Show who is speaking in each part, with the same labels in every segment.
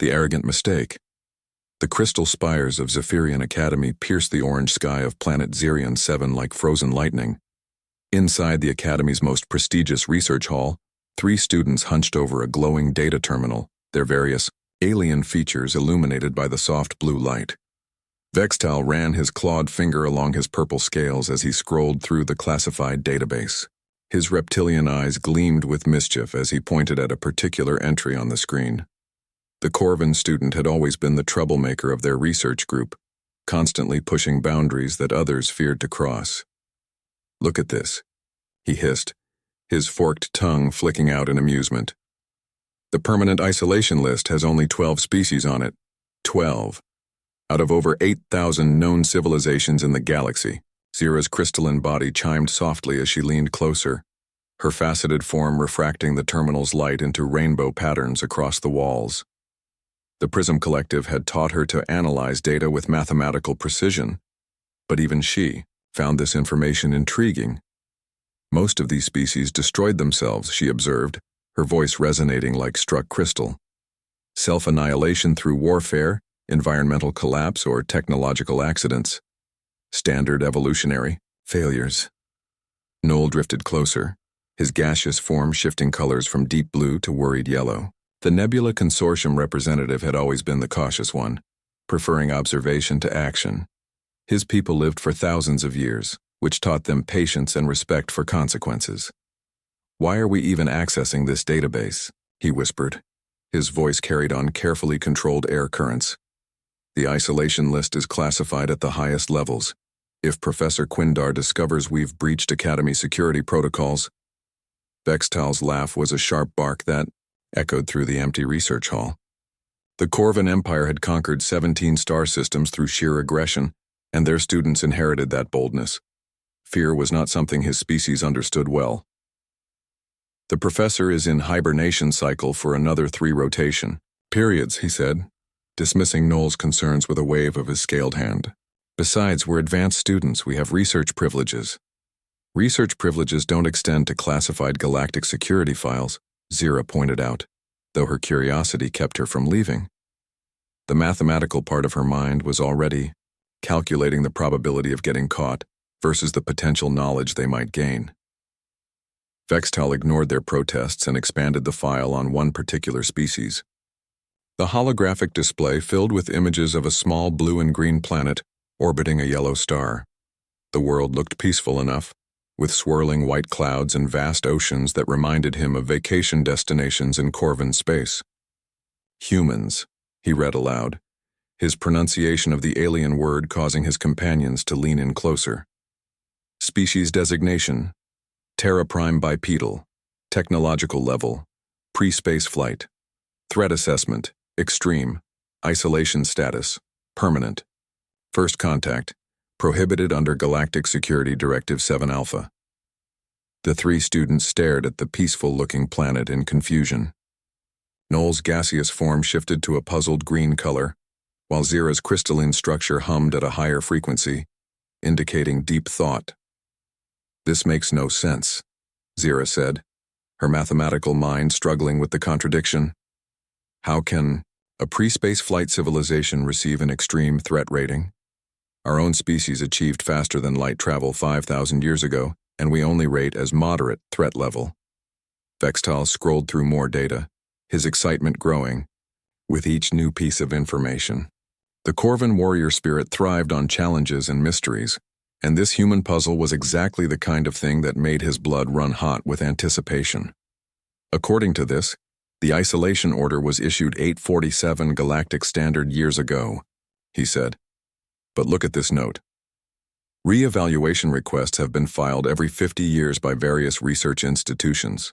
Speaker 1: The arrogant mistake. The crystal spires of Zephyrian Academy pierced the orange sky of planet Xerion 7 like frozen lightning. Inside the Academy's most prestigious research hall, 3 students hunched over a glowing data terminal, their various alien features illuminated by the soft blue light. Vextal ran his clawed finger along his purple scales as he scrolled through the classified database. His reptilian eyes gleamed with mischief as he pointed at a particular entry on the screen. The Corvin student had always been the troublemaker of their research group, constantly pushing boundaries that others feared to cross. "Look at this," he hissed, his forked tongue flicking out in amusement. "The permanent isolation list has only 12 species on it. 12. Out of over 8,000 known civilizations in the galaxy." Zira's crystalline body chimed softly as she leaned closer, her faceted form refracting the terminal's light into rainbow patterns across the walls. The Prism Collective had taught her to analyze data with mathematical precision, but even she found this information intriguing. Most of these species destroyed themselves, she observed, her voice resonating like struck crystal. Self-annihilation through warfare, environmental collapse, or technological accidents. Standard evolutionary failures. Noel drifted closer, his gaseous form shifting colors from deep blue to worried yellow. The Nebula Consortium representative had always been the cautious one, preferring observation to action. His people lived for thousands of years, which taught them patience and respect for consequences. "Why are we even accessing this database?" he whispered. His voice carried on carefully controlled air currents. "The isolation list is classified at the highest levels. If Professor Quindar discovers we've breached Academy security protocols..." Vextal's laugh was a sharp bark that echoed through the empty research hall. The Corvin Empire had conquered 17 star systems through sheer aggression, and their students inherited that boldness. Fear was not something his species understood well. "The professor is in hibernation cycle for another 3 rotation periods," he said, dismissing Noel's concerns with a wave of his scaled hand. "Besides, we're advanced students, we have research privileges." "Research privileges don't extend to classified galactic security files," Zira pointed out, though her curiosity kept her from leaving. The mathematical part of her mind was already calculating the probability of getting caught versus the potential knowledge they might gain. Vextal ignored their protests and expanded the file on one particular species. The holographic display filled with images of a small blue and green planet orbiting a yellow star. The world looked peaceful enough, with swirling white clouds and vast oceans that reminded him of vacation destinations in Corvin space. "Humans," he read aloud, his pronunciation of the alien word causing his companions to lean in closer. "Species designation: Terra Prime bipedal, technological level, pre-space flight, threat assessment, extreme, isolation status, permanent, first contact, prohibited under Galactic Security Directive 7 Alpha. The 3 students stared at the peaceful-looking planet in confusion. Noel's gaseous form shifted to a puzzled green color, while Zira's crystalline structure hummed at a higher frequency, indicating deep thought. "This makes no sense," Zira said, her mathematical mind struggling with the contradiction. "How can a pre-space flight civilization receive an extreme threat rating? Our own species achieved faster than light travel 5,000 years ago, and we only rate as moderate threat level." Vextal scrolled through more data, his excitement growing with each new piece of information. The Corvin warrior spirit thrived on challenges and mysteries, and this human puzzle was exactly the kind of thing that made his blood run hot with anticipation. According to this, the isolation order was issued 847 Galactic Standard years ago, he said. But look at this note. Re-evaluation requests have been filed every 50 years by various research institutions.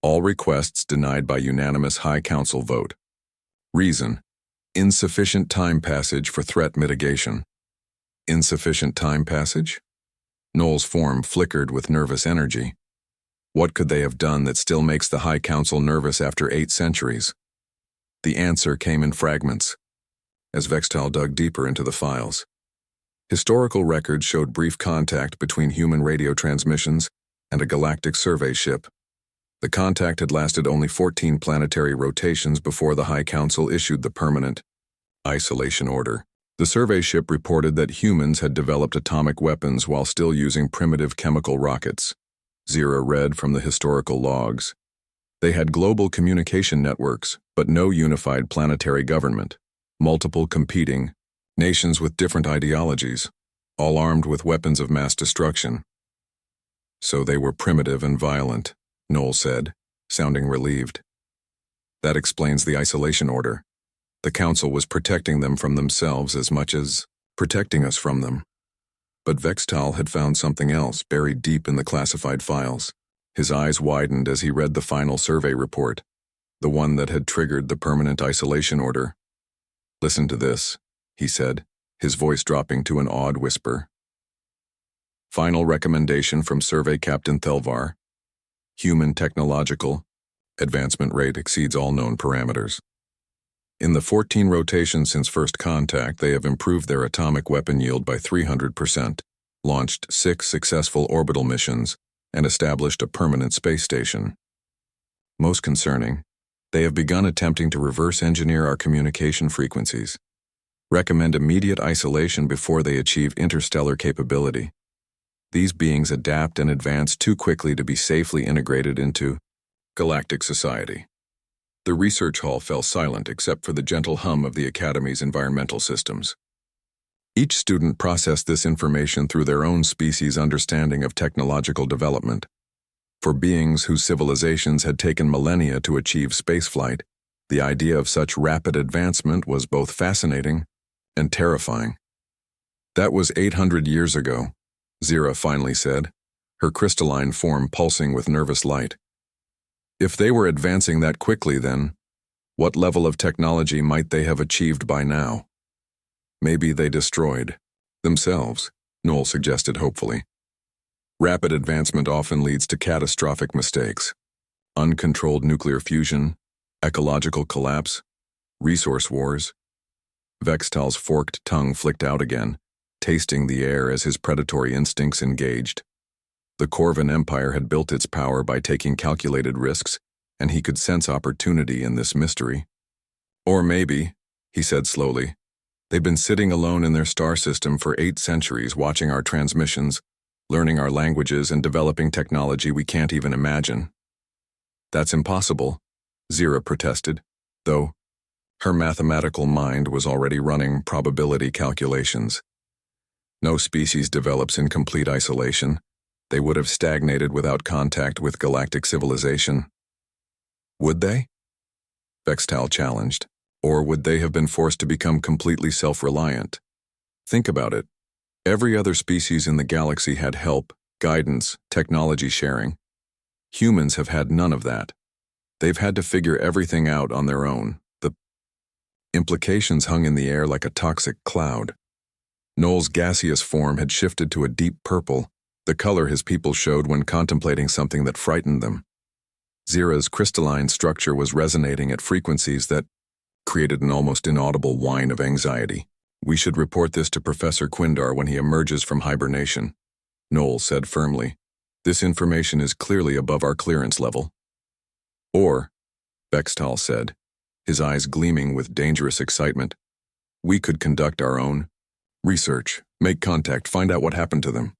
Speaker 1: All requests denied by unanimous High Council vote. Reason: insufficient time passage for threat mitigation. Insufficient time passage? Noel's form flickered with nervous energy. What could they have done that still makes the High Council nervous after 8 centuries? The answer came in fragments, as Vextal dug deeper into the files. Historical records showed brief contact between human radio transmissions and a galactic survey ship. The contact had lasted only 14 planetary rotations before the High Council issued the permanent isolation order. The survey ship reported that humans had developed atomic weapons while still using primitive chemical rockets. Zira read from the historical logs. They had global communication networks, but no unified planetary government. Multiple competing nations with different ideologies, all armed with weapons of mass destruction. So they were primitive and violent, Noel said, sounding relieved. That explains the isolation order. The Council was protecting them from themselves as much as protecting us from them. But Vextal had found something else buried deep in the classified files. His eyes widened as he read the final survey report, the one that had triggered the permanent isolation order. "Listen to this," he said, his voice dropping to an awed whisper. Final recommendation from Survey Captain Thelvar. Human technological advancement rate exceeds all known parameters. In the 14 rotations since first contact, they have improved their atomic weapon yield by 300%, launched 6 successful orbital missions, and established a permanent space station. Most concerning, they have begun attempting to reverse engineer our communication frequencies. Recommend immediate isolation before they achieve interstellar capability. These beings adapt and advance too quickly to be safely integrated into galactic society. The research hall fell silent except for the gentle hum of the Academy's environmental systems. Each student processed this information through their own species' understanding of technological development. For beings whose civilizations had taken millennia to achieve spaceflight, the idea of such rapid advancement was both fascinating and terrifying. "That was 800 years ago," Zira finally said, her crystalline form pulsing with nervous light. "If they were advancing that quickly then, what level of technology might they have achieved by now?" "Maybe they destroyed themselves," Noel suggested hopefully. "Rapid advancement often leads to catastrophic mistakes. Uncontrolled nuclear fusion, ecological collapse, resource wars." Vextal's forked tongue flicked out again, tasting the air as his predatory instincts engaged. The Corvan Empire had built its power by taking calculated risks, and he could sense opportunity in this mystery. "Or maybe," he said slowly, "they've been sitting alone in their star system for 8 centuries watching our transmissions, learning our languages and developing technology we can't even imagine." "That's impossible," Zira protested, though her mathematical mind was already running probability calculations. No species develops in complete isolation. They would have stagnated without contact with galactic civilization. "Would they?" Vextal challenged. "Or would they have been forced to become completely self-reliant? Think about it. Every other species in the galaxy had help, guidance, technology sharing. Humans have had none of that. They've had to figure everything out on their own." The implications hung in the air like a toxic cloud. Noel's gaseous form had shifted to a deep purple, the color his people showed when contemplating something that frightened them. Zira's crystalline structure was resonating at frequencies that created an almost inaudible whine of anxiety. "We should report this to Professor Quindar when he emerges from hibernation," Noel said firmly. "This information is clearly above our clearance level." "Or," Vextal said, his eyes gleaming with dangerous excitement, "we could conduct our own research, make contact, find out what happened to them."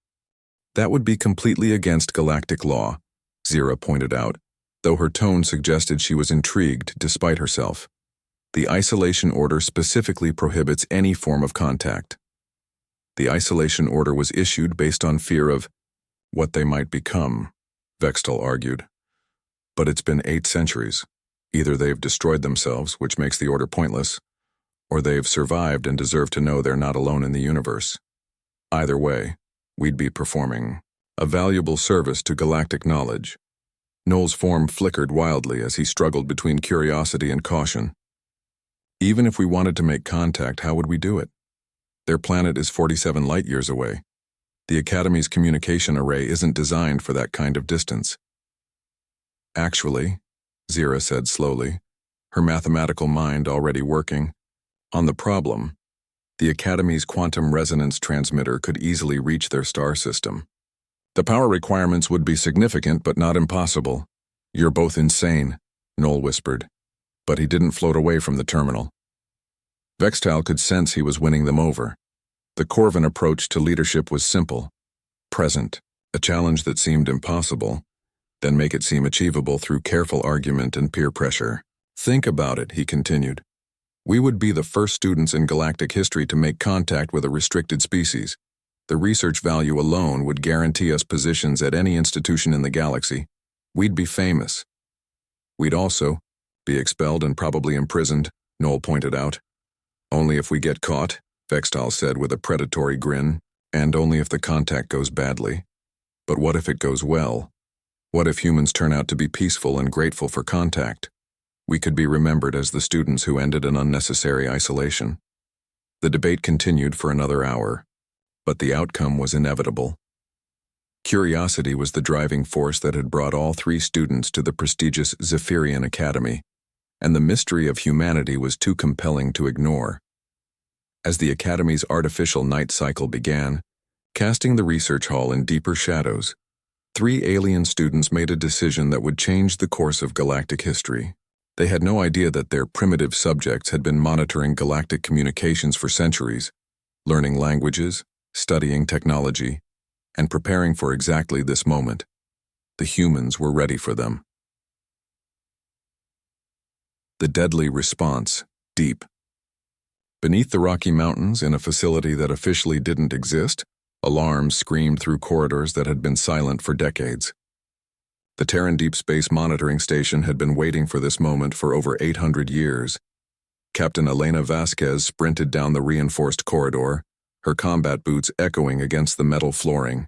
Speaker 1: "That would be completely against galactic law," Zira pointed out, though her tone suggested she was intrigued despite herself. "The isolation order specifically prohibits any form of contact." "The isolation order was issued based on fear of what they might become," Vextal argued. "But it's been 8 centuries. Either they've destroyed themselves, which makes the order pointless, or they've survived and deserve to know they're not alone in the universe. Either way, we'd be performing a valuable service to galactic knowledge." Noel's form flickered wildly as he struggled between curiosity and caution. "Even if we wanted to make contact, how would we do it? Their planet is 47 light-years away. The Academy's communication array isn't designed for that kind of distance." "Actually," Zira said slowly, her mathematical mind already working, "on the problem, the Academy's quantum resonance transmitter could easily reach their star system. The power requirements would be significant but not impossible. "You're both insane," Noel whispered, but he didn't float away from the terminal. Vextal could sense he was winning them over. The Corvin approach to leadership was simple, present, a challenge that seemed impossible, then make it seem achievable through careful argument and peer pressure. "Think about it," he continued. "We would be the first students in galactic history to make contact with a restricted species. The research value alone would guarantee us positions at any institution in the galaxy. We'd be famous. We'd also be expelled and probably imprisoned," Noel pointed out. "Only if we get caught," Vextal said with a predatory grin, "and only if the contact goes badly. But what if it goes well? What if humans turn out to be peaceful and grateful for contact? We could be remembered as the students who ended an unnecessary isolation." The debate continued for another hour, but the outcome was inevitable. Curiosity was the driving force that had brought all three students to the prestigious Zephyrian Academy, and the mystery of humanity was too compelling to ignore. As the Academy's artificial night cycle began, casting the research hall in deeper shadows, three alien students made a decision that would change the course of galactic history. They had no idea that their primitive subjects had been monitoring galactic communications for centuries, learning languages, studying technology, and preparing for exactly this moment. The humans were ready for them. The deadly response, deep. Beneath the Rocky Mountains, in a facility that officially didn't exist, alarms screamed through corridors that had been silent for decades. The Terran Deep Space Monitoring Station had been waiting for this moment for over 800 years. Captain Elena Vasquez sprinted down the reinforced corridor, her combat boots echoing against the metal flooring.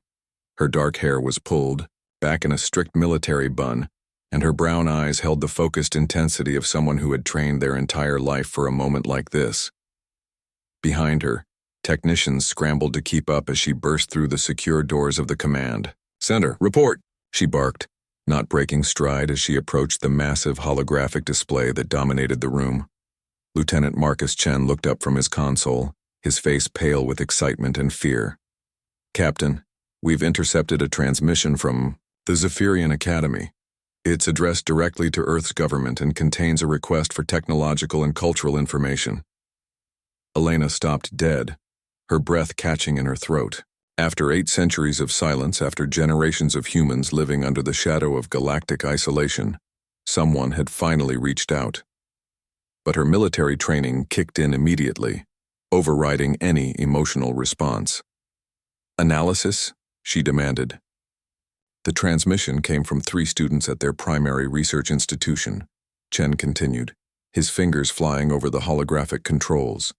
Speaker 1: Her dark hair was pulled, back in a strict military bun, and her brown eyes held the focused intensity of someone who had trained their entire life for a moment like this. Behind her, technicians scrambled to keep up as she burst through the secure doors of the command. "Center, report!" she barked, not breaking stride as she approached the massive holographic display that dominated the room. Lieutenant Marcus Chen looked up from his console, his face pale with excitement and fear. "Captain, we've intercepted a transmission from the Zephyrian Academy. It's addressed directly to Earth's government and contains a request for technological and cultural information." Elena stopped dead, her breath catching in her throat. After 8 centuries of silence, after generations of humans living under the shadow of galactic isolation, someone had finally reached out. But her military training kicked in immediately, overriding any emotional response. "Analysis?" she demanded. The transmission came from 3 students at their primary research institution, Chen continued, his fingers flying over the holographic controls.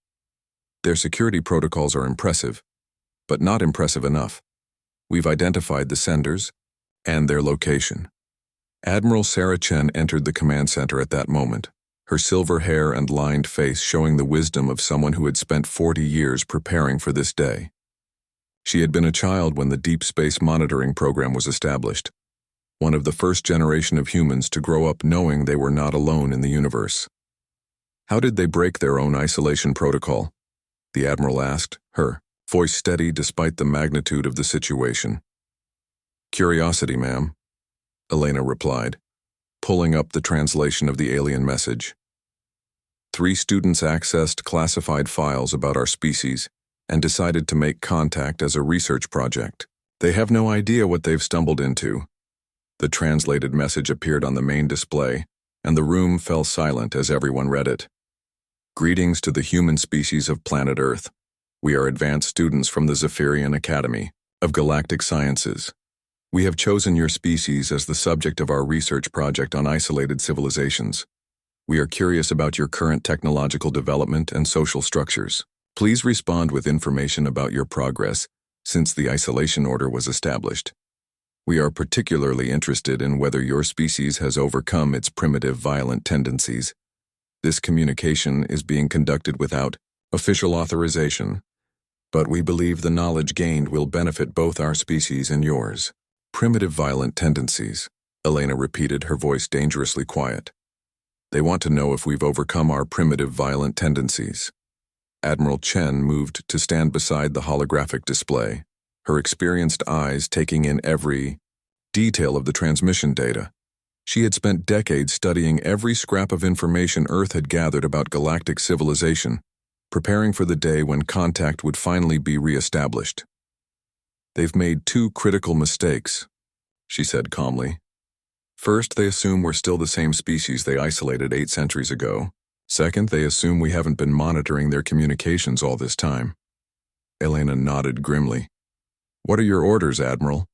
Speaker 1: "Their security protocols are impressive, but not impressive enough. We've identified the senders and their location." Admiral Sarah Chen entered the command center at that moment, her silver hair and lined face showing the wisdom of someone who had spent 40 years preparing for this day. She had been a child when the Deep Space Monitoring Program was established, one of the first generation of humans to grow up knowing they were not alone in the universe. "How did they break their own isolation protocol?" the Admiral asked, her voice steady despite the magnitude of the situation. "Curiosity, ma'am," Elena replied, pulling up the translation of the alien message. 3 students accessed classified files about our species and decided to make contact as a research project. They have no idea what they've stumbled into." The translated message appeared on the main display, and the room fell silent as everyone read it. "Greetings to the human species of planet Earth. We are advanced students from the Zephyrian Academy of Galactic Sciences. We have chosen your species as the subject of our research project on isolated civilizations. We are curious about your current technological development and social structures. Please respond with information about your progress since the isolation order was established. We are particularly interested in whether your species has overcome its primitive violent tendencies. This communication is being conducted without official authorization, but we believe the knowledge gained will benefit both our species and yours." "Primitive violent tendencies," Elena repeated, her voice dangerously quiet. "They want to know if we've overcome our primitive violent tendencies." Admiral Chen moved to stand beside the holographic display, her experienced eyes taking in every detail of the transmission data. She had spent decades studying every scrap of information Earth had gathered about galactic civilization, preparing for the day when contact would finally be re-established. "They've made two critical mistakes," she said calmly. "First, they assume we're still the same species they isolated 8 centuries ago. Second, they assume we haven't been monitoring their communications all this time." Elena nodded grimly. "What are your orders, Admiral?"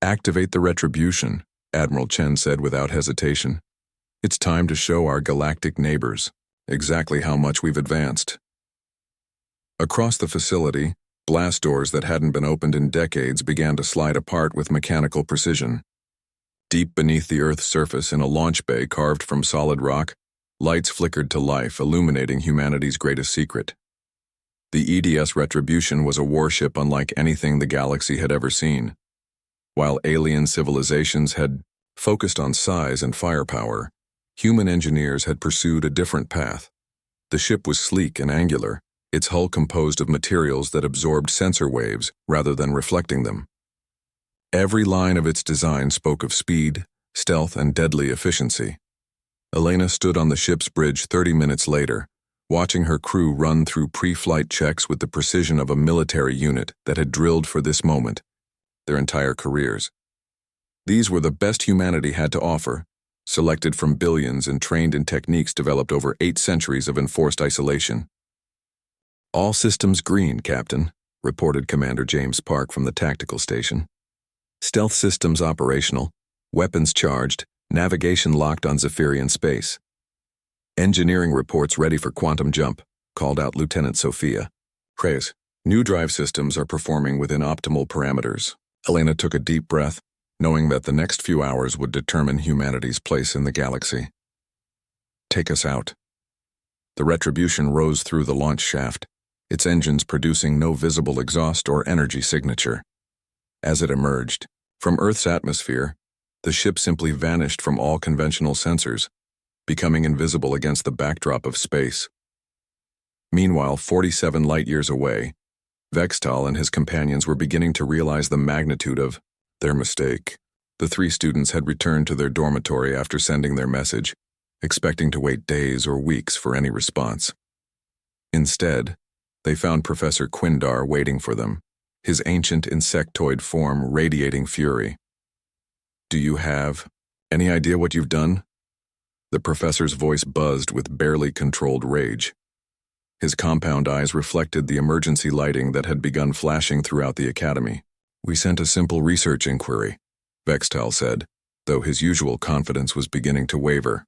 Speaker 1: "Activate the retribution," Admiral Chen said without hesitation. "It's time to show our galactic neighbors exactly how much we've advanced." Across the facility, blast doors that hadn't been opened in decades began to slide apart with mechanical precision. Deep beneath the Earth's surface in a launch bay carved from solid rock, lights flickered to life, illuminating humanity's greatest secret. The EDS Retribution was a warship unlike anything the galaxy had ever seen. While alien civilizations had focused on size and firepower, human engineers had pursued a different path. The ship was sleek and angular, its hull composed of materials that absorbed sensor waves rather than reflecting them. Every line of its design spoke of speed, stealth, and deadly efficiency. Elena stood on the ship's bridge 30 minutes later, watching her crew run through pre-flight checks with the precision of a military unit that had drilled for this moment their entire careers. These were the best humanity had to offer, selected from billions and trained in techniques developed over 8 centuries of enforced isolation. "All systems green, Captain," reported Commander James Park from the tactical station. "Stealth systems operational, weapons charged, navigation locked on Zephyrian space." "Engineering reports ready for quantum jump," called out Lieutenant Sophia. "Reyes, new drive systems are performing within optimal parameters." Elena took a deep breath, knowing that the next few hours would determine humanity's place in the galaxy. "Take us out." The Retribution rose through the launch shaft, its engines producing no visible exhaust or energy signature. As it emerged from Earth's atmosphere, the ship simply vanished from all conventional sensors, becoming invisible against the backdrop of space. Meanwhile, 47 light-years away, Vextal and his companions were beginning to realize the magnitude of their mistake. The 3 students had returned to their dormitory after sending their message, expecting to wait days or weeks for any response. Instead, they found Professor Quindar waiting for them, his ancient insectoid form radiating fury. "Do you have any idea what you've done?" The professor's voice buzzed with barely controlled rage. His compound eyes reflected the emergency lighting that had begun flashing throughout the academy. "We sent a simple research inquiry," Vextal said, though his usual confidence was beginning to waver.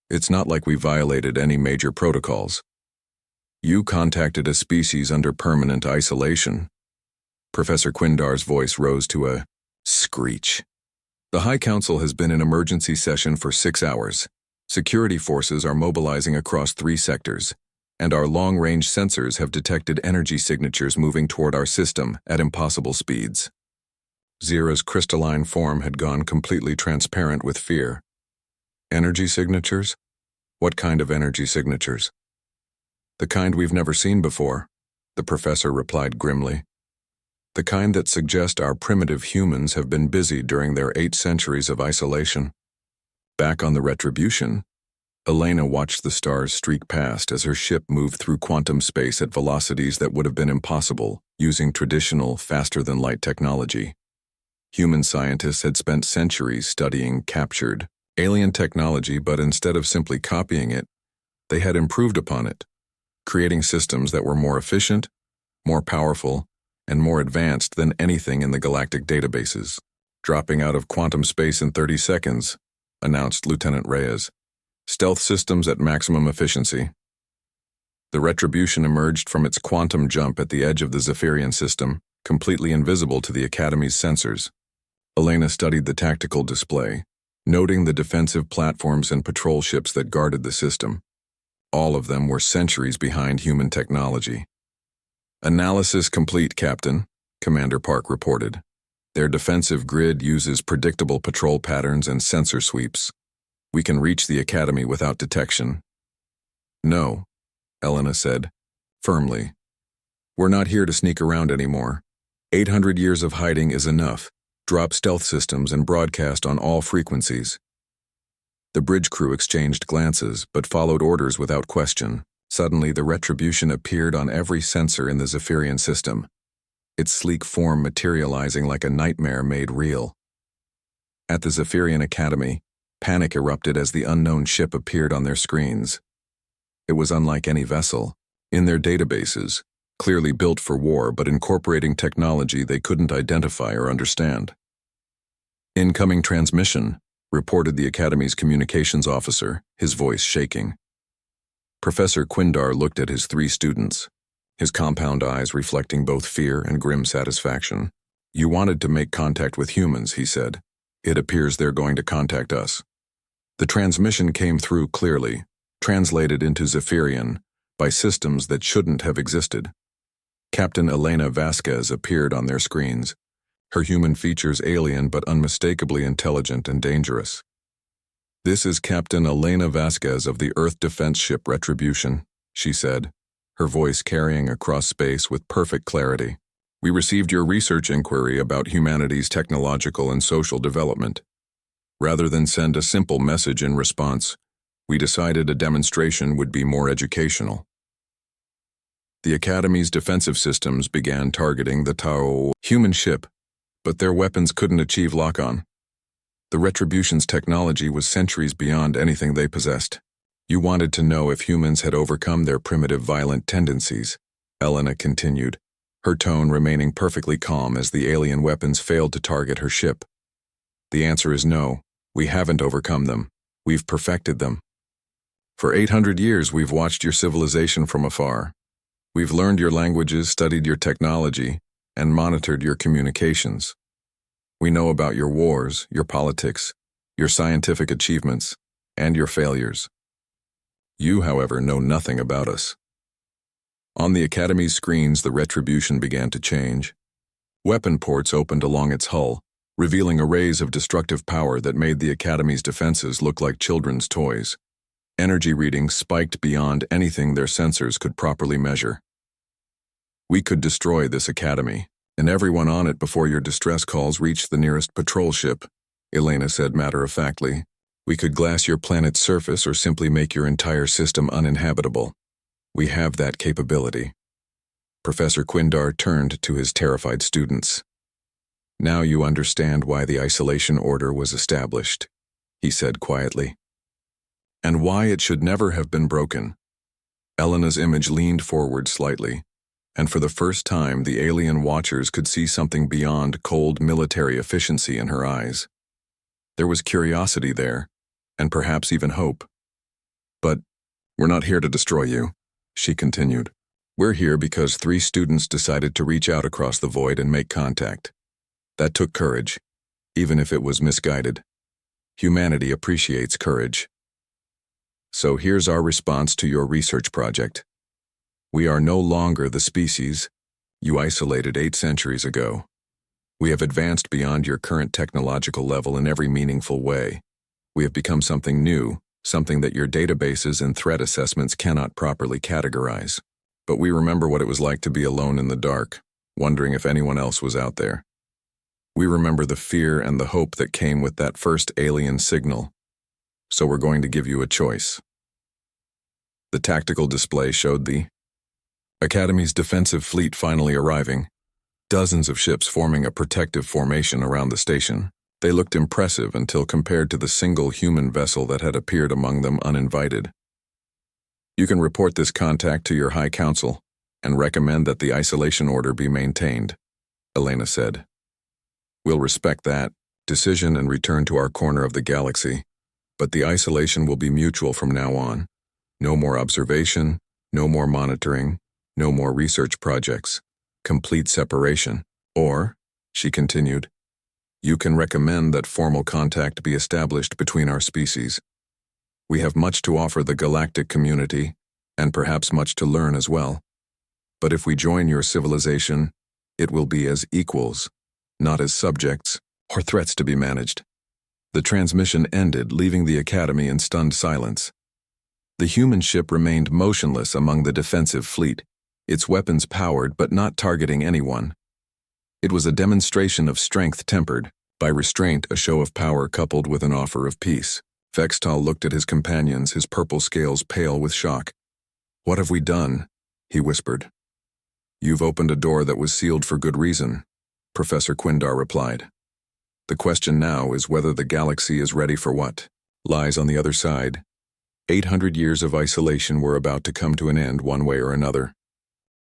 Speaker 1: "It's not like we violated any major protocols. You contacted a species under permanent isolation." Professor Quindar's voice rose to a screech. "The High Council has been in emergency session for 6 hours. Security forces are mobilizing across 3 sectors, and our long-range sensors have detected energy signatures moving toward our system at impossible speeds." Zira's crystalline form had gone completely transparent with fear. "Energy signatures? What kind of energy signatures?" "The kind we've never seen before," the professor replied grimly. "The kind that suggest our primitive humans have been busy during their 8 centuries of isolation." Back on the Retribution, Elena watched the stars streak past as her ship moved through quantum space at velocities that would have been impossible using traditional, faster-than-light technology. Human scientists had spent centuries studying captured, alien technology, but instead of simply copying it, they had improved upon it, creating systems that were more efficient, more powerful, and more advanced than anything in the galactic databases. "Dropping out of quantum space in 30 seconds, announced Lieutenant Reyes. "Stealth systems at maximum efficiency." The Retribution emerged from its quantum jump at the edge of the Zephyrian system, completely invisible to the Academy's sensors. Elena studied the tactical display, noting the defensive platforms and patrol ships that guarded the system. All of them were centuries behind human technology. "Analysis complete, Captain," Commander Park reported. "Their defensive grid uses predictable patrol patterns and sensor sweeps. We can reach the Academy without detection." "No," Elena said, firmly. "We're not here to sneak around anymore. 800 years of hiding is enough. Drop stealth systems and broadcast on all frequencies. The bridge crew exchanged glances, but followed orders without question. Suddenly, the retribution appeared on every sensor in the Zephyrian system, its sleek form materializing like a nightmare made real. At the Zephyrian Academy, panic erupted as the unknown ship appeared on their screens. It was unlike any vessel. In their databases, clearly built for war but incorporating technology they couldn't identify or understand. "Incoming transmission," reported the Academy's communications officer, his voice shaking. Professor Quindar looked at his 3 students, his compound eyes reflecting both fear and grim satisfaction. "You wanted to make contact with humans," he said. "It appears they're going to contact us." The transmission came through clearly, translated into Zephyrian, by systems that shouldn't have existed. Captain Elena Vasquez appeared on their screens, her human features alien but unmistakably intelligent and dangerous. "This is Captain Elena Vasquez of the Earth Defense Ship Retribution," she said, her voice carrying across space with perfect clarity. "We received your research inquiry about humanity's technological and social development. Rather than send a simple message in response, we decided a demonstration would be more educational." The Academy's defensive systems began targeting the Tau human ship, but their weapons couldn't achieve lock-on. The Retribution's technology was centuries beyond anything they possessed. "You wanted to know if humans had overcome their primitive violent tendencies," Elena continued, her tone remaining perfectly calm as the alien weapons failed to target her ship. "The answer is no, we haven't overcome them. We've perfected them. For 800 years we've watched your civilization from afar. We've learned your languages, studied your technology, and monitored your communications. We know about your wars, your politics, your scientific achievements, and your failures. You, however, know nothing about us." On the Academy's screens, the Retribution began to change. Weapon ports opened along its hull, revealing arrays of destructive power that made the Academy's defenses look like children's toys. Energy readings spiked beyond anything their sensors could properly measure. "We could destroy this Academy, and everyone on it before your distress calls reached the nearest patrol ship," Elena said matter-of-factly. "We could glass your planet's surface or simply make your entire system uninhabitable. We have that capability." Professor Quindar turned to his terrified students. "Now you understand why the isolation order was established," he said quietly. "And why it should never have been broken." Elena's image leaned forward slightly, and for the first time the alien watchers could see something beyond cold military efficiency in her eyes. There was curiosity there, and perhaps even hope. "But we're not here to destroy you," she continued. "We're here because 3 students decided to reach out across the void and make contact. That took courage, even if it was misguided. Humanity appreciates courage. So here's our response to your research project. We are no longer the species you isolated 8 centuries ago. We have advanced beyond your current technological level in every meaningful way. We have become something new, something that your databases and threat assessments cannot properly categorize. But we remember what it was like to be alone in the dark, wondering if anyone else was out there. We remember the fear and the hope that came with that first alien signal. So we're going to give you a choice." The tactical display showed the Academy's defensive fleet finally arriving, dozens of ships forming a protective formation around the station. They looked impressive until compared to the single human vessel that had appeared among them uninvited. "You can report this contact to your High Council and recommend that the isolation order be maintained," Elena said. "We'll respect that decision and return to our corner of the galaxy, but the isolation will be mutual from now on. No more observation, no more monitoring, no more research projects. Complete separation. Or," she continued, "you can recommend that formal contact be established between our species. We have much to offer the galactic community, and perhaps much to learn as well. But if we join your civilization, it will be as equals, not as subjects or threats to be managed." The transmission ended, leaving the Academy in stunned silence. The human ship remained motionless among the defensive fleet, its weapons powered but not targeting anyone. It was a demonstration of strength tempered by restraint, a show of power coupled with an offer of peace. Vextal looked at his companions, his purple scales pale with shock. "What have we done?" he whispered. "You've opened a door that was sealed for good reason," Professor Quindar replied. "The question now is whether the galaxy is ready for what lies on the other side. 800 years of isolation were about to come to an end one way or another.